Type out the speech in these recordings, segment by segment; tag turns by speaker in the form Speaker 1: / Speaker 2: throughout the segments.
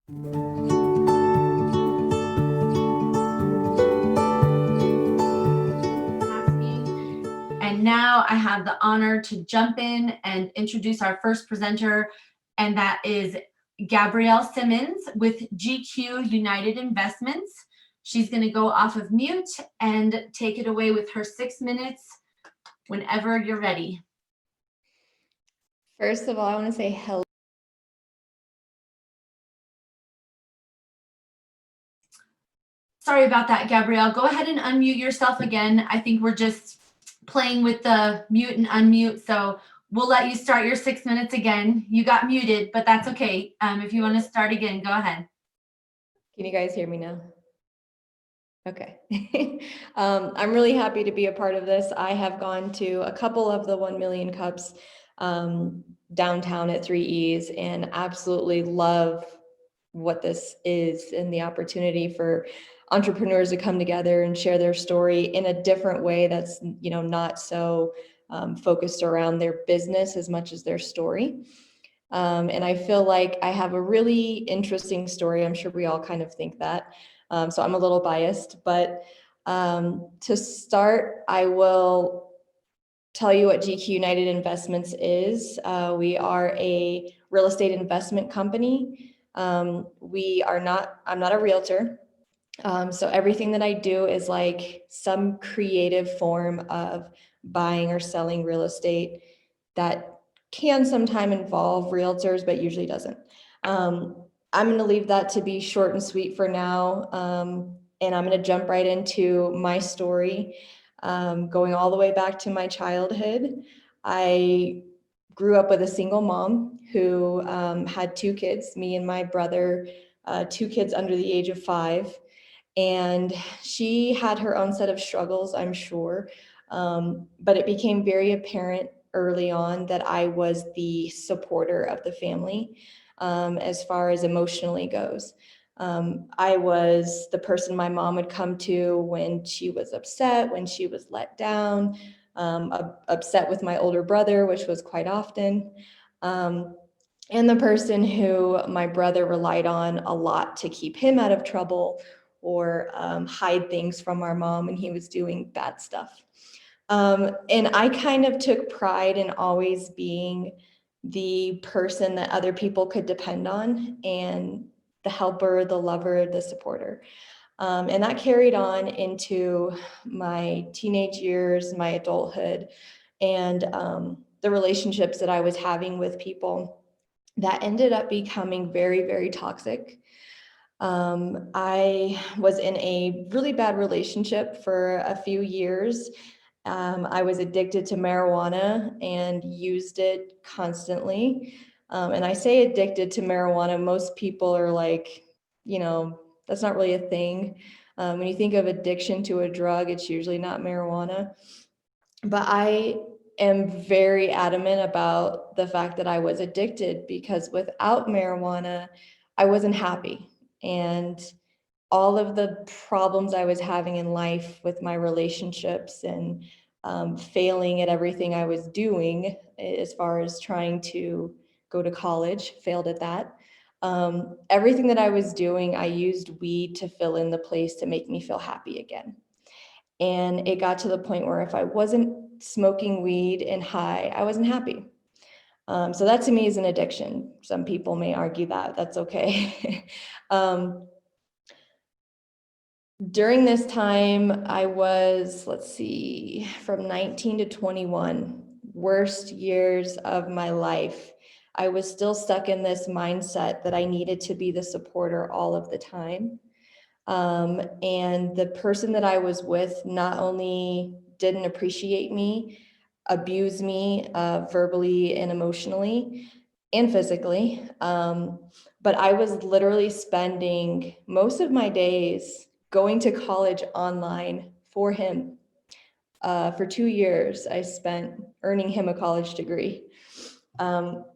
Speaker 1: And now I have the honor to jump in and introduce our first presenter, and that is Gabrielle Simmons with GQ United Investments. She's going to go off of mute and take it away with her 6 minutes whenever you're ready.
Speaker 2: First of all, I want to say hello.
Speaker 1: Sorry about that, Gabrielle. Go ahead and unmute yourself again. I think we're just playing with the mute and unmute, so we'll let you start your 6 minutes again. You got muted, but that's okay. If you want to start again, go ahead.
Speaker 2: Can you guys hear me now? Okay. I'm really happy to be a part of this. I have gone to a couple of the 1 Million Cups downtown at 3E's and absolutely love what this is and the opportunity for entrepreneurs to come together and share their story in a different way that's, not so focused around their business as much as their story. And I feel like I have a really interesting story. I'm sure we all kind of think that. So I'm a little biased, but to start, I will tell you what GQ United Investments is. We are a real estate investment company. I'm not a realtor. So everything that I do is like some creative form of buying or selling real estate that can sometimes involve realtors, but usually doesn't. I'm going to leave that to be short and sweet for now. And I'm going to jump right into my story, going all the way back to my childhood. I grew up with a single mom who had 2 kids, me and my brother, 2 kids under the age of 5. And she had her own set of struggles, I'm sure. But it became very apparent early on that I was the supporter of the family as far as emotionally goes. I was the person my mom would come to when she was upset, when she was let down, upset with my older brother, which was quite often. And the person who my brother relied on a lot to keep him out of trouble or hide things from our mom when he was doing bad stuff. And I kind of took pride in always being the person that other people could depend on and the helper, the lover, the supporter. And that carried on into my teenage years, my adulthood, and the relationships that I was having with people that ended up becoming very, very toxic. I was in a really bad relationship for a few years. I was addicted to marijuana and used it constantly. And I say addicted to marijuana, most people are like, that's not really a thing. When you think of addiction to a drug, it's usually not marijuana. But I am very adamant about the fact that I was addicted because without marijuana, I wasn't happy. And all of the problems I was having in life with my relationships and failing at everything I was doing as far as trying to go to college, failed at that. Everything that I was doing, I used weed to fill in the place to make me feel happy again. And it got to the point where if I wasn't smoking weed and high, I wasn't happy. So that to me is an addiction. Some people may argue that, that's okay. During this time, I was, from 19 to 21, worst years of my life. I was still stuck in this mindset that I needed to be the supporter all of the time. And the person that I was with not only didn't appreciate me, abused me verbally and emotionally and physically. But I was literally spending most of my days going to college online for him. For 2 years, I spent earning him a college degree.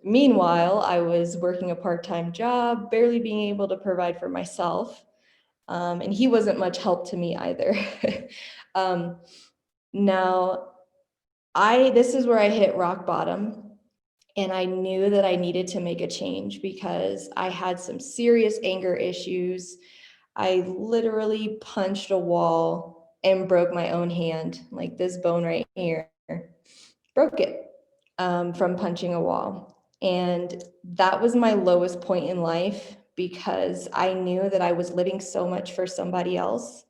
Speaker 2: Meanwhile, I was working a part-time job, barely being able to provide for myself. And he wasn't much help to me either. Now, this is where I hit rock bottom. And I knew that I needed to make a change because I had some serious anger issues. I literally punched a wall and broke my own hand, like this bone right here, broke it from punching a wall. And that was my lowest point in life because I knew that I was living so much for somebody else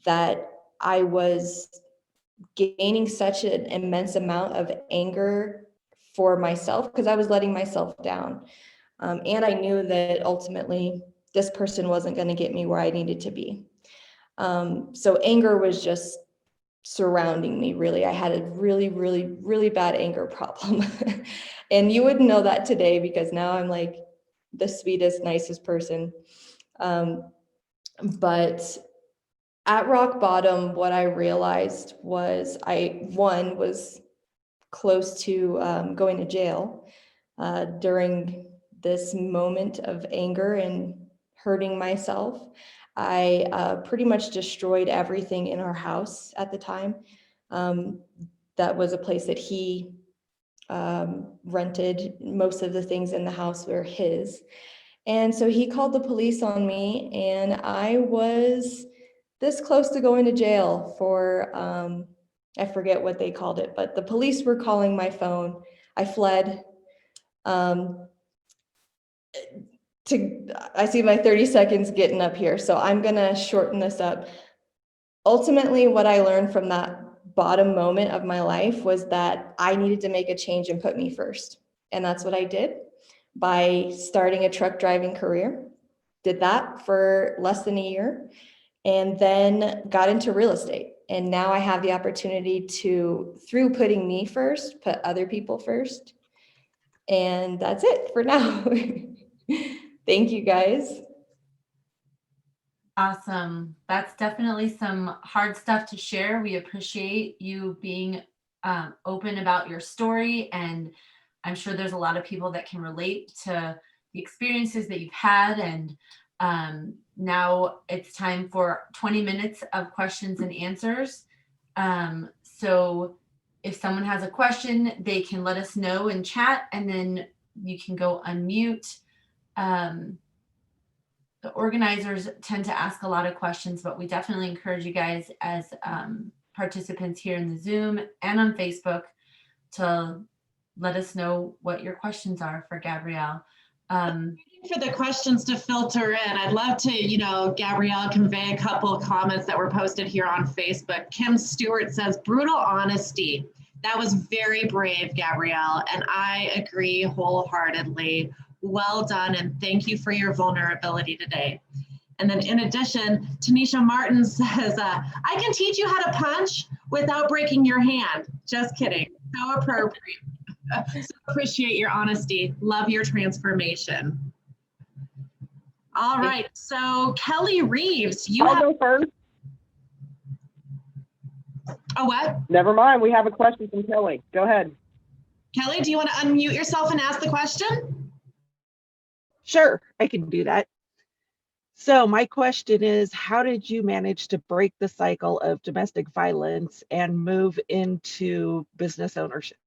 Speaker 2: that I was gaining such an immense amount of anger for myself because I was letting myself down. And I knew that ultimately this person wasn't going to get me where I needed to be. So anger was just surrounding me, really. I had a really, really, really bad anger problem. And you wouldn't know that today because now I'm like the sweetest, nicest person. But at rock bottom, what I realized was I was close to going to jail during this moment of anger and hurting myself. I pretty much destroyed everything in our house at the time. That was a place that he rented. Most of the things in the house were his. And so he called the police on me, and I was this close to going to jail for, I forget what they called it, but the police were calling my phone. I fled. I see my 30 seconds getting up here, so I'm gonna shorten this up. Ultimately, what I learned from that bottom moment of my life was that I needed to make a change and put me first. And that's what I did by starting a truck driving career. Did that for less than a year, and then got into real estate. And now I have the opportunity to, through putting me first, put other people first. And that's it for now. Thank you, guys.
Speaker 1: Awesome. That's definitely some hard stuff to share. We appreciate you being open about your story. And I'm sure there's a lot of people that can relate to the experiences that you've had. And now it's time for 20 minutes of questions and answers. So if someone has a question, they can let us know in chat, and then you can go unmute. The organizers tend to ask a lot of questions, but we definitely encourage you guys as participants here in the Zoom and on Facebook to let us know what your questions are for Gabrielle.
Speaker 3: For the questions to filter in, I'd love to, Gabrielle, convey a couple of comments that were posted here on Facebook. Kim Stewart says, brutal honesty. That was very brave, Gabrielle, and I agree wholeheartedly. Well done, and thank you for your vulnerability today. And then in addition, Tanisha Martin says, I can teach you how to punch without breaking your hand. Just kidding. So appropriate. So appreciate your honesty. Love your transformation. All right, so Kelly Reeves,
Speaker 4: I'll go first.
Speaker 3: Oh, what?
Speaker 4: Never mind, we have a question from Kelly. Go ahead.
Speaker 3: Kelly, do you want to unmute yourself and ask the question?
Speaker 5: Sure, I can do that. So my question is, how did you manage to break the cycle of domestic violence and move into business ownership?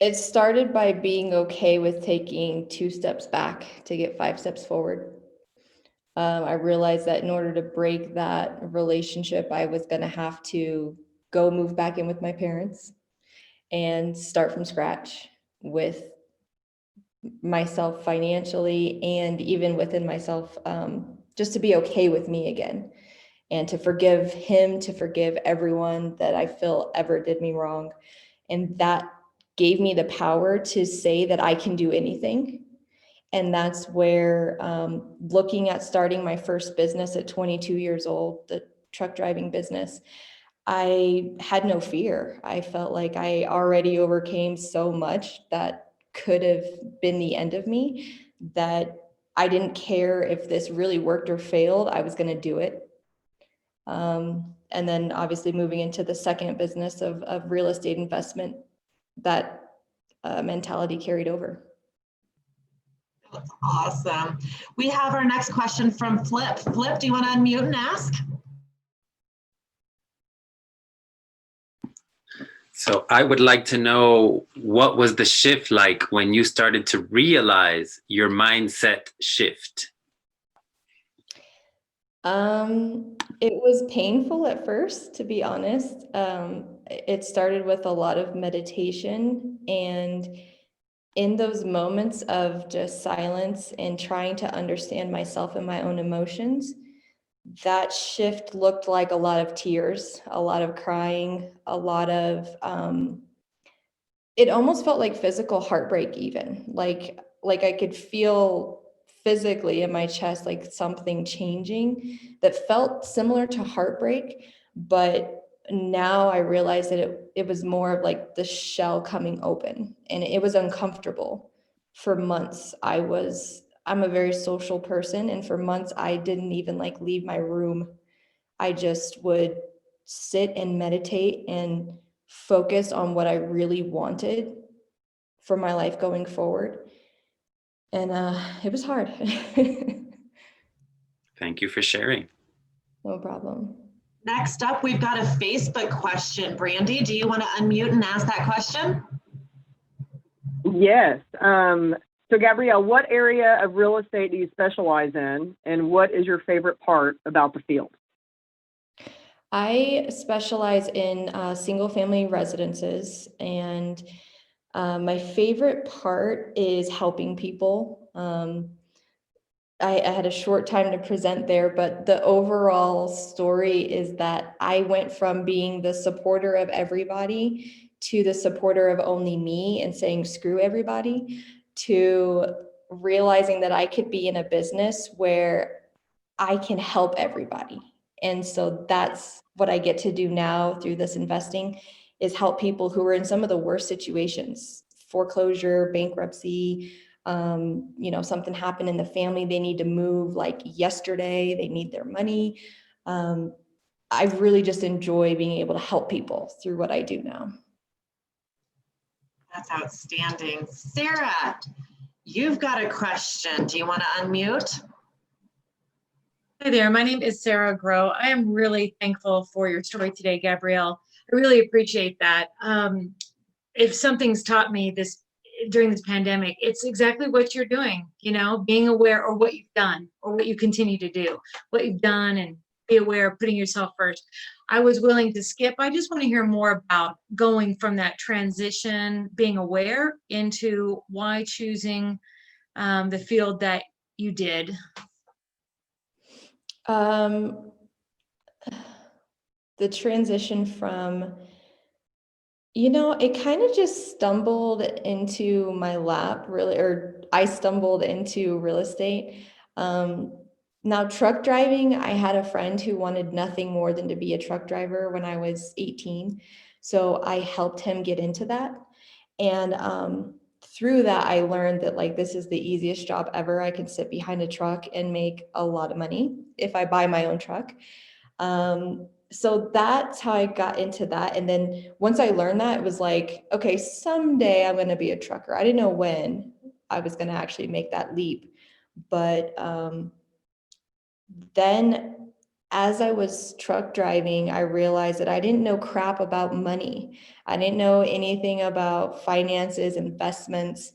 Speaker 2: It started by being okay with taking 2 steps back to get 5 steps forward. I realized that in order to break that relationship, I was going to have to go move back in with my parents and start from scratch with myself financially, and even within myself, just to be okay with me again, and to forgive him, to forgive everyone that I feel ever did me wrong. And that gave me the power to say that I can do anything. And that's where, looking at starting my first business at 22 years old, the truck driving business, I had no fear. I felt like I already overcame so much that could have been the end of me, that I didn't care if this really worked or failed, I was going to do it. And then obviously moving into the second business of real estate investment, that mentality carried over.
Speaker 3: That's awesome. We have our next question from Flip. Flip, do you want to unmute and ask?
Speaker 6: So I would like to know, what was the shift like when you started to realize your mindset shift?
Speaker 2: It was painful at first, to be honest. It started with a lot of meditation, and in those moments of just silence and trying to understand myself and my own emotions, that shift looked like a lot of tears, a lot of crying, a lot of it almost felt like physical heartbreak, even like I could feel physically in my chest like something changing that felt similar to heartbreak. But now I realize that it was more of like the shell coming open, and it was uncomfortable. For months I'm a very social person, and for months I didn't even like leave my room. I just would sit and meditate and focus on what I really wanted for my life going forward. And it was hard.
Speaker 6: Thank you for sharing.
Speaker 2: No problem.
Speaker 3: Next up, we've got a Facebook question. Brandy, do you want to unmute and ask that question?
Speaker 4: Yes. So Gabrielle, what area of real estate do you specialize in, and what is your favorite part about the field?
Speaker 2: I specialize in single family residences, and my favorite part is helping people. I had a short time to present there, but the overall story is that I went from being the supporter of everybody to the supporter of only me and saying, screw everybody, to realizing that I could be in a business where I can help everybody. And so that's what I get to do now through this investing, is help people who are in some of the worst situations: foreclosure, bankruptcy, something happened in the family, they need to move like yesterday, they need their money. I really just enjoy being able to help people through what I do now.
Speaker 3: That's outstanding. Sarah, you've got a question. Do you want to unmute?
Speaker 7: Hi there, my name is Sarah Groh. I am really thankful for your story today, Gabrielle. I really appreciate that. If something's taught me during this pandemic, it's exactly what you're doing, being aware, or what you've done, or what you continue to do, what you've done, and be aware of putting yourself first. I was willing to skip. I just want to hear more about going from that transition, being aware, into why choosing the field that you did.
Speaker 2: The transition from, it kind of just stumbled into my lap, really, or I stumbled into real estate. Now, truck driving, I had a friend who wanted nothing more than to be a truck driver when I was 18. So I helped him get into that. And through that, I learned that like, this is the easiest job ever. I can sit behind a truck and make a lot of money if I buy my own truck. So that's how I got into that. And then once I learned that, it was like, okay, someday I'm going to be a trucker. I didn't know when I was going to actually make that leap. But then as I was truck driving, I realized that I didn't know crap about money. I didn't know anything about finances, investments,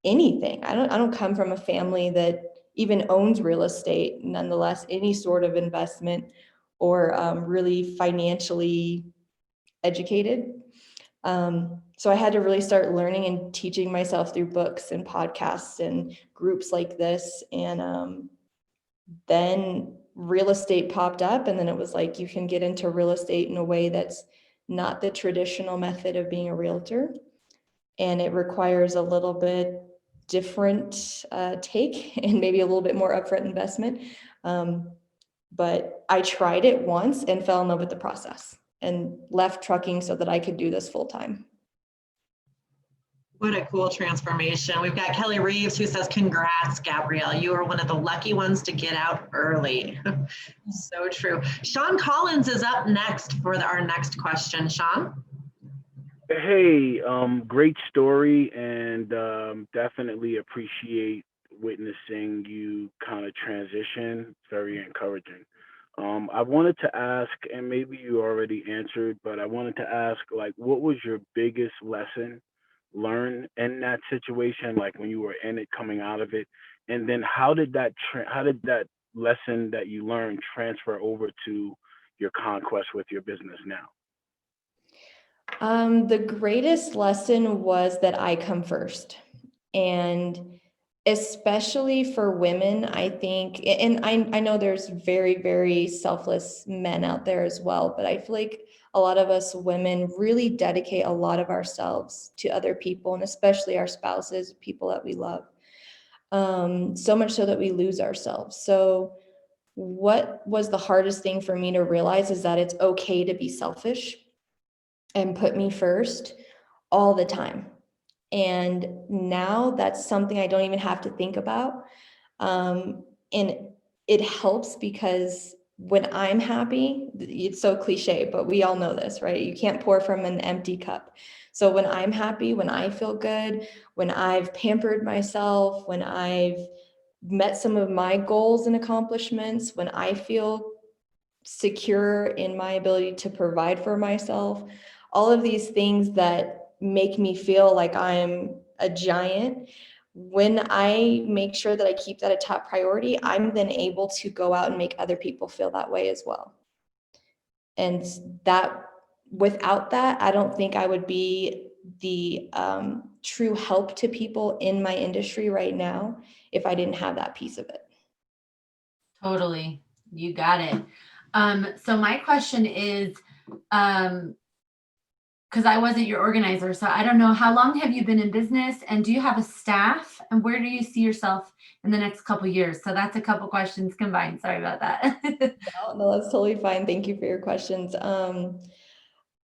Speaker 2: anything. I don't come from a family that even owns real estate, nonetheless, any sort of investment or really financially educated. So I had to really start learning and teaching myself through books and podcasts and groups like this. And then real estate popped up, and then it was like, you can get into real estate in a way that's not the traditional method of being a realtor. And it requires a little bit different take and maybe a little bit more upfront investment. But I tried it once and fell in love with the process and left trucking so that I could do this full time.
Speaker 3: What a cool transformation. We've got Kelly Reeves who says, congrats, Gabrielle. You are one of the lucky ones to get out early. So true. Sean Collins is up next for our next question. Sean?
Speaker 8: Hey, great story, and definitely appreciate witnessing you kind of transition. Very encouraging. I wanted to ask, and maybe you already answered, but I wanted to ask, like, what was your biggest lesson learned in that situation, like when you were in it, coming out of it, and then how did that lesson that you learned transfer over to your conquest with your business now?
Speaker 2: The greatest lesson was that I come first. And especially for women, I think, and I know there's very, very selfless men out there as well, but I feel like a lot of us women really dedicate a lot of ourselves to other people, and especially our spouses, people that we love. So much so that we lose ourselves. So what was the hardest thing for me to realize is that it's okay to be selfish and put me first all the time. And now that's something I don't even have to think about. And it helps because when I'm happy, it's so cliche, but we all know this, right? You can't pour from an empty cup. So when I'm happy, when I feel good, when I've pampered myself, when I've met some of my goals and accomplishments, when I feel secure in my ability to provide for myself, all of these things that make me feel like I'm a giant. When I make sure that I keep that a top priority, I'm then able to go out and make other people feel that way as well. And that, without that, I don't think I would be the true help to people in my industry right now if I didn't have that piece of it.
Speaker 1: Totally. You got it. So my question is, because I wasn't your organizer, so I don't know, how long have you been in business, and do you have a staff, and where do you see yourself in the next couple of years? So that's a couple questions combined. Sorry about that.
Speaker 2: No, that's totally fine. Thank you for your questions.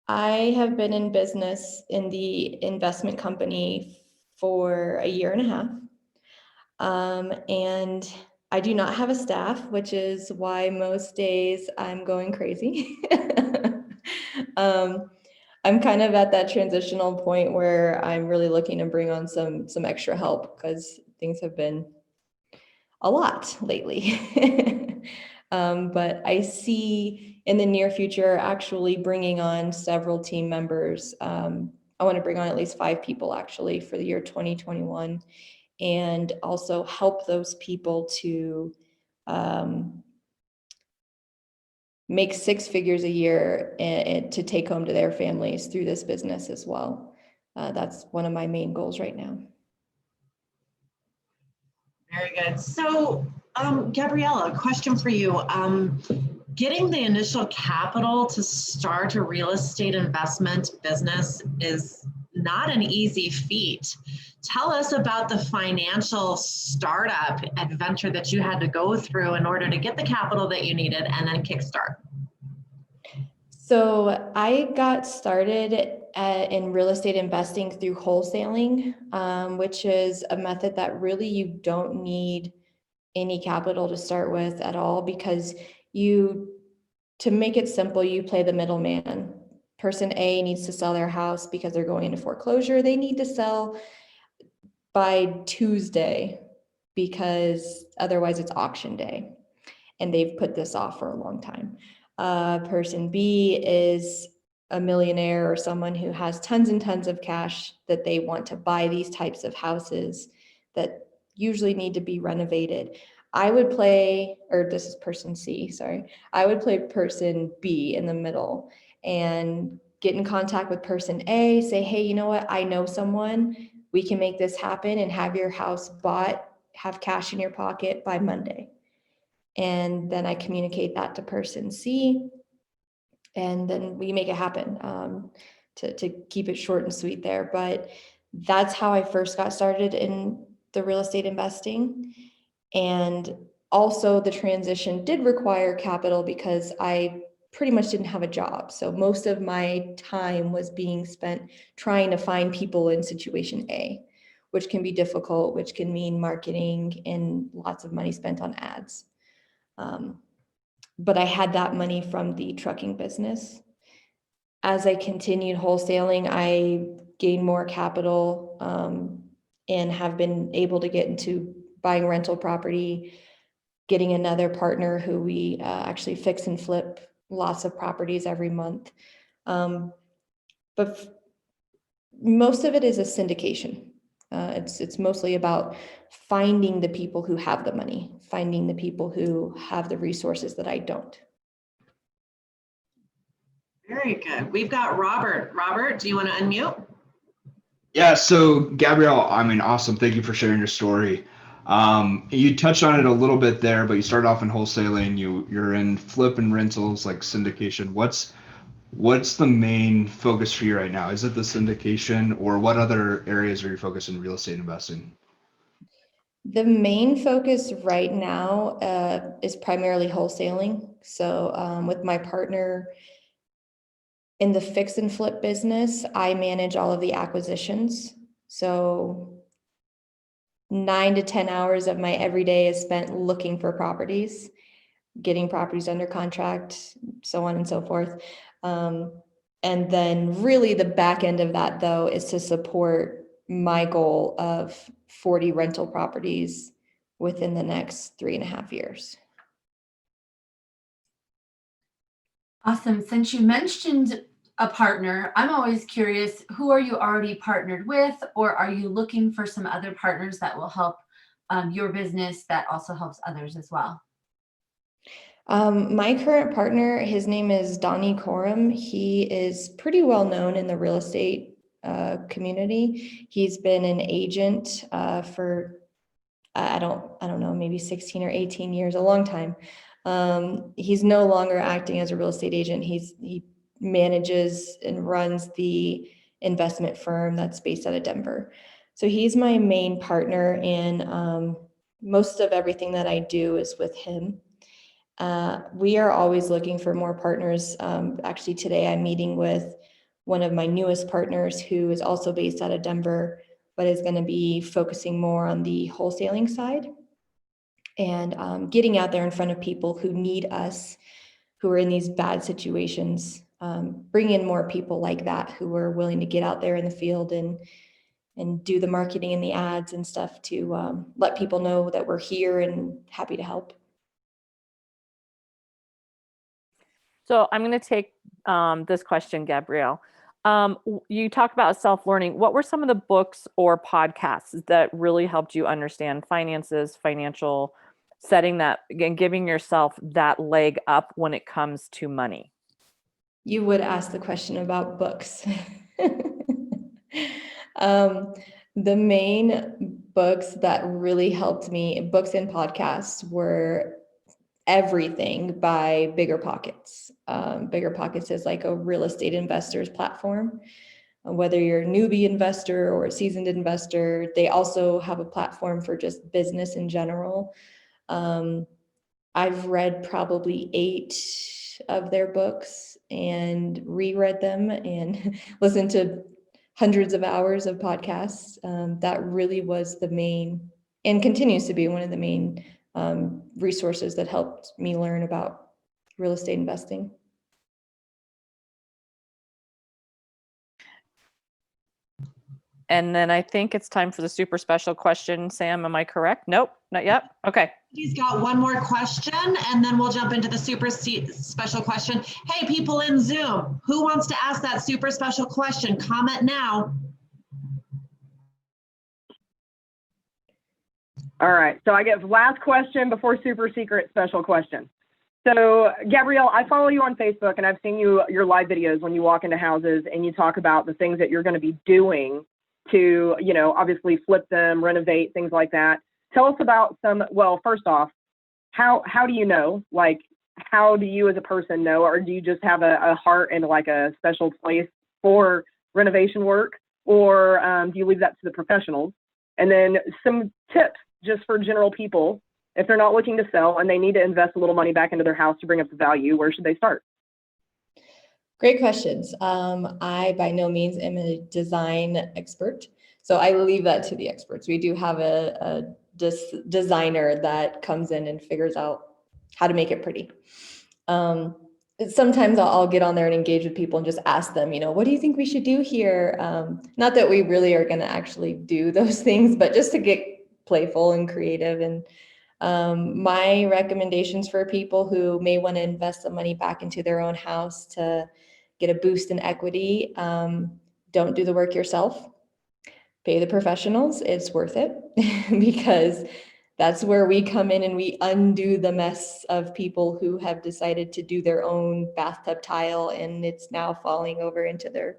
Speaker 2: I have been in business in the investment company for a year and a half. And I do not have a staff, which is why most days I'm going crazy. I'm kind of at that transitional point where I'm really looking to bring on some extra help because things have been a lot lately. But I see in the near future actually bringing on several team members. I want to bring on at least 5 people actually for the year 2021, and also help those people to make 6 figures a year and to take home to their families through this business as well. That's one of my main goals right now.
Speaker 3: Very good. So, Gabriella, a question for you. Getting the initial capital to start a real estate investment business is not an easy feat. Tell us about the financial startup adventure that you had to go through in order to get the capital that you needed and then kickstart.
Speaker 2: So I got started in real estate investing through wholesaling, which is a method that really you don't need any capital to start with at all, because to make it simple, you play the middleman. Person A needs to sell their house because they're going into foreclosure. They need to sell by Tuesday because otherwise it's auction day. And they've put this off for a long time. Person B is a millionaire or someone who has tons and tons of cash that they want to buy these types of houses that usually need to be renovated. I would play, or this is person C, sorry. I would play person B in the middle and get in contact with person A, say, hey, you know what? I know someone, we can make this happen and have your house bought, have cash in your pocket by Monday. And then I communicate that to person C, and then we make it happen, to keep it short and sweet there. But that's how I first got started in the real estate investing. And also the transition did require capital because I pretty much didn't have a job. So most of my time was being spent trying to find people in situation A, which can be difficult, which can mean marketing and lots of money spent on ads. But I had that money from the trucking business. As I continued wholesaling, I gained more capital, and have been able to get into buying rental property, getting another partner who we actually fix and flip lots of properties every month. Most of it is a syndication. It's mostly about finding the people who have the money, finding the people who have the resources that I don't.
Speaker 3: Very good. We've got Robert. Robert, do you want to unmute?
Speaker 9: Yeah, so Gabrielle, I mean, awesome. Thank you for sharing your story. You touched on it a little bit there, but you started off in wholesaling. You're in flip and rentals, like syndication. What's the main focus for you right now? Is it the syndication, or what other areas are you focused in real estate investing?
Speaker 2: The main focus right now is primarily wholesaling. So with my partner in the fix and flip business, I manage all of the acquisitions. So 9 to 10 hours of my everyday is spent looking for properties, getting properties under contract, so on and so forth. And then really the back end of that, though, is to support my goal of 40 rental properties within the next 3.5 years.
Speaker 1: Awesome. Since you mentioned a partner, I'm always curious, who are you already partnered with, or are you looking for some other partners that will help your business that also helps others as well?
Speaker 2: My current partner, his name is Donnie Coram. He is pretty well known in the real estate community. He's been an agent for I don't know, maybe 16 or 18 years, a long time. He's no longer acting as a real estate agent. He manages and runs the investment firm that's based out of Denver. So he's my main partner, and most of everything that I do is with him. We are always looking for more partners. Actually, today I'm meeting with one of my newest partners who is also based out of Denver, but is going to be focusing more on the wholesaling side and getting out there in front of people who need us, who are in these bad situations. Bring in more people like that who are willing to get out there in the field and do the marketing and the ads and stuff to let people know that we're here and happy to help.
Speaker 10: So I'm going to take this question, Gabrielle. You talk about self-learning. What were some of the books or podcasts that really helped you understand finances, financial setting that, and giving yourself that leg up when it comes to money?
Speaker 2: You would ask the question about books. The main books that really helped me, books and podcasts, were everything by Bigger Pockets. Bigger Pockets is like a real estate investor's platform. Whether you're a newbie investor or a seasoned investor, they also have a platform for just business in general. I've read probably 8 of their books and reread them and listened to hundreds of hours of podcasts. That really was the main, and continues to be one of the main resources that helped me learn about real estate investing.
Speaker 10: And then I think it's time for the super special question. Sam, am I correct? Nope, not yet. Okay.
Speaker 3: He's got one more question, and then we'll jump into the super special question. Hey, people in Zoom, who wants to ask that super special question? Comment now.
Speaker 4: All right, so I get last question before super secret special question. So Gabrielle, I follow you on Facebook, and I've seen your live videos when you walk into houses and you talk about the things that you're going to be doing to, obviously flip them, renovate, things like that. Tell us about well, first off, how do you know? Like, how do you as a person know, or do you just have a heart and like a special place for renovation work, or do you leave that to the professionals? And then some tips just for general people, if they're not looking to sell and they need to invest a little money back into their house to bring up the value, where should they start?
Speaker 2: Great questions. I by no means am a design expert, so I leave that to the experts. We do have a designer that comes in and figures out how to make it pretty. Sometimes I'll get on there and engage with people and just ask them, what do you think we should do here? Not that we really are going to actually do those things, but just to get playful and creative. And My recommendations for people who may want to invest some money back into their own house to get a boost in equity, don't do the work yourself. Pay the professionals. It's worth it because that's where we come in and we undo the mess of people who have decided to do their own bathtub tile and it's now falling over into their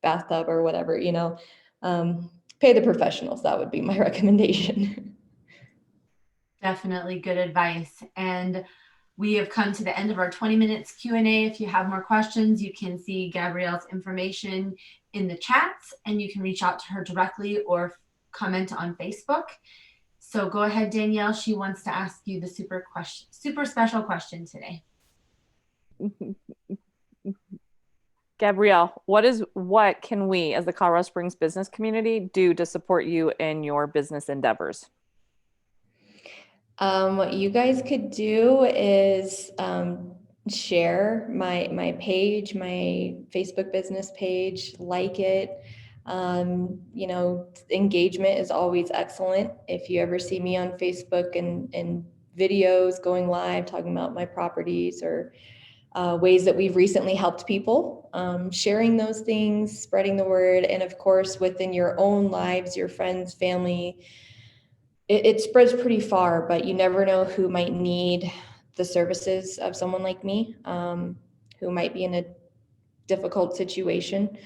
Speaker 2: bathtub or whatever, pay the professionals. That would be my recommendation.
Speaker 1: Definitely good advice. And we have come to the end of our 20 minutes Q&A. If you have more questions, you can see Gabrielle's information in the chats and you can reach out to her directly or comment on Facebook. So go ahead, Danielle. She wants to ask you the super special question today.
Speaker 10: Gabrielle, what can we as the Colorado Springs business community do to support you in your business endeavors?
Speaker 2: What you guys could do is share my page, my Facebook business page, like it. Engagement is always excellent. If you ever see me on Facebook and videos going live talking about my properties or ways that we've recently helped people, sharing those things, spreading the word, and of course within your own lives, your friends, family, it spreads pretty far, but you never know who might need the services of someone like me, who might be in a difficult situation.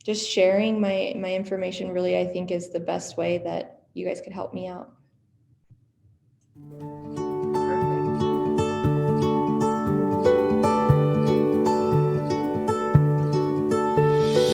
Speaker 2: Just sharing my information really, I think, is the best way that you guys could help me out.